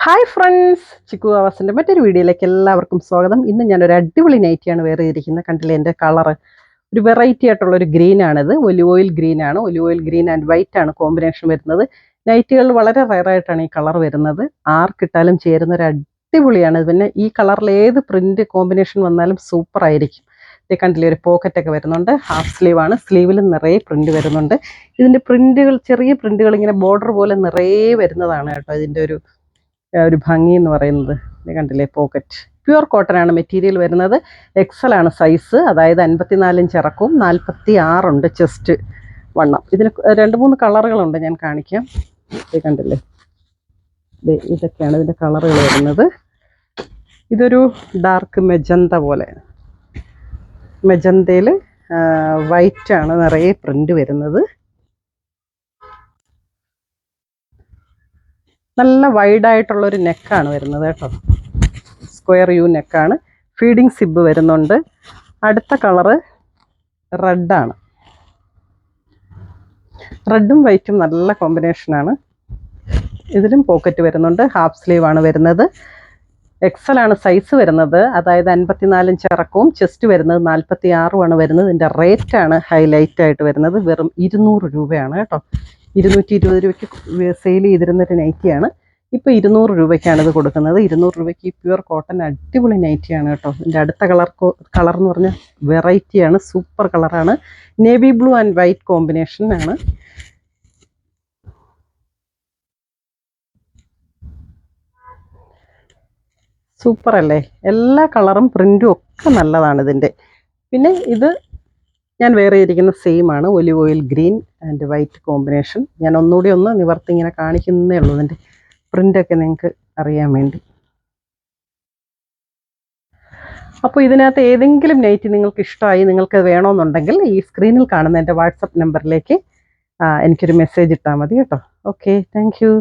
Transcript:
Hi friends, chikoo ആവാസിൻ്റെ മറ്റൊരു വീഡിയോയിലേക്ക് എല്ലാവർക്കും സ്വാഗതം. ഇന്ന് ഞാനൊരു അടിപൊളി നൈറ്റിയാണ് വേറെ ഇരിക്കുന്നത്. കണ്ടില്ലേ, എൻ്റെ കളറ് ഒരു വെറൈറ്റി ആയിട്ടുള്ളൊരു ഗ്രീനാണിത്. ഒലിവ് ഓയിൽ ഗ്രീനാണ്. Olive oil green and white ആണ് കോമ്പിനേഷൻ വരുന്നത്. നൈറ്റുകളിൽ വളരെ റയറായിട്ടാണ് ഈ കളർ വരുന്നത്. ആർക്കിട്ടാലും ചേരുന്ന ഒരു അടിപൊളിയാണ്. പിന്നെ ഈ കളറിൽ ഏത് പ്രിന്റ് കോമ്പിനേഷൻ വന്നാലും സൂപ്പർ ആയിരിക്കും. ഇത് കണ്ടില്ലേ, ഒരു പോക്കറ്റൊക്കെ വരുന്നുണ്ട്. ഹാഫ് സ്ലീവ് ആണ്. സ്ലീവിൽ നിറയെ പ്രിന്റ് വരുന്നുണ്ട്. ഇതിൻ്റെ പ്രിന്റുകൾ, ചെറിയ പ്രിന്റുകൾ ഇങ്ങനെ ബോർഡർ പോലെ നിറയെ വരുന്നതാണ് കേട്ടോ ഇതിൻ്റെ ഒരു ഭംഗി എന്ന് പറയുന്നത്. ഇത് കണ്ടില്ലേ, പോക്കറ്റ് പ്യുവർ കോട്ടൺ ആണ് മെറ്റീരിയൽ വരുന്നത്. എക്സൽ ആണ് സൈസ്, അതായത് 54 ഇഞ്ച് ഇറക്കവും 46 ഉണ്ട് ചെസ്റ്റ് വണ്ണം. ഇതിന് 2-3 കളറുകളുണ്ട്, ഞാൻ കാണിക്കാം. ഇത് കണ്ടില്ലേ, ഇതൊക്കെയാണ് ഇതിൻ്റെ കളറുകൾ വരുന്നത്. ഇതൊരു ഡാർക്ക് മെജന്ത പോലെ, മെജന്തയിൽ വൈറ്റ് ആണ് നിറയെ പ്രിന്റ് വരുന്നത്. നല്ല വൈഡായിട്ടുള്ളൊരു നെക്കാണ് വരുന്നത് കേട്ടോ. സ്ക്വയർ യു നെക്കാണ്. ഫീഡിങ് സിബ് വരുന്നുണ്ട്. അടുത്ത കളറ് റെഡാണ്. റെഡും വൈറ്റും നല്ല കോമ്പിനേഷനാണ്. ഇതിലും പോക്കറ്റ് വരുന്നുണ്ട്. ഹാഫ് സ്ലീവ് ആണ് വരുന്നത്. എക്സൽ ആണ് സൈസ് വരുന്നത്, അതായത് 54 ഇഞ്ച് ഇറക്കവും ചെസ്റ്റ് വരുന്നത് 46 ആണ് വരുന്നത്. ഇതിൻ്റെ റേറ്റാണ് ഹൈലൈറ്റ് ആയിട്ട് വരുന്നത്. വെറും 200 രൂപയാണ് കേട്ടോ. 220 രൂപയ്ക്ക് സെയിൽ ചെയ്തിരുന്നൊരു നൈറ്റിയാണ്. ഇപ്പോൾ 200 രൂപയ്ക്കാണ് ഇത് കൊടുക്കുന്നത്. 200 രൂപയ്ക്ക് പ്യുവർ കോട്ടൺ അടിപൊളി നൈറ്റിയാണ് കേട്ടോ. ഇതിൻ്റെ അടുത്ത കളർ എന്ന് പറഞ്ഞാൽ വെറൈറ്റിയാണ്, സൂപ്പർ കളറാണ്. Navy blue and white combination ആണ്. സൂപ്പർ അല്ലേ? എല്ലാ കളറും പ്രിന്റും ഒക്കെ നല്ലതാണ് ഇതിൻ്റെ. പിന്നെ ഇത് ഞാൻ വേറെ ഇരിക്കുന്ന സെയിം ആണ്, olive oil green and white combination. ഞാൻ ഒന്നുകൂടി നിവർത്തി ഇങ്ങനെ കാണിക്കുന്നേ ഉള്ളൂ, ഇതിൻ്റെ പ്രിൻ്റൊക്കെ നിങ്ങൾക്ക് അറിയാൻ വേണ്ടി. അപ്പോൾ ഇതിനകത്ത് ഏതെങ്കിലും നൈറ്റ് നിങ്ങൾക്ക് ഇഷ്ടമായി, നിങ്ങൾക്ക് വേണമെന്നുണ്ടെങ്കിൽ ഈ സ്ക്രീനിൽ കാണുന്ന എൻ്റെ വാട്സപ്പ് നമ്പറിലേക്ക് എനിക്കൊരു മെസ്സേജ് ഇട്ടാൽ മതി കേട്ടോ. Okay, thank you.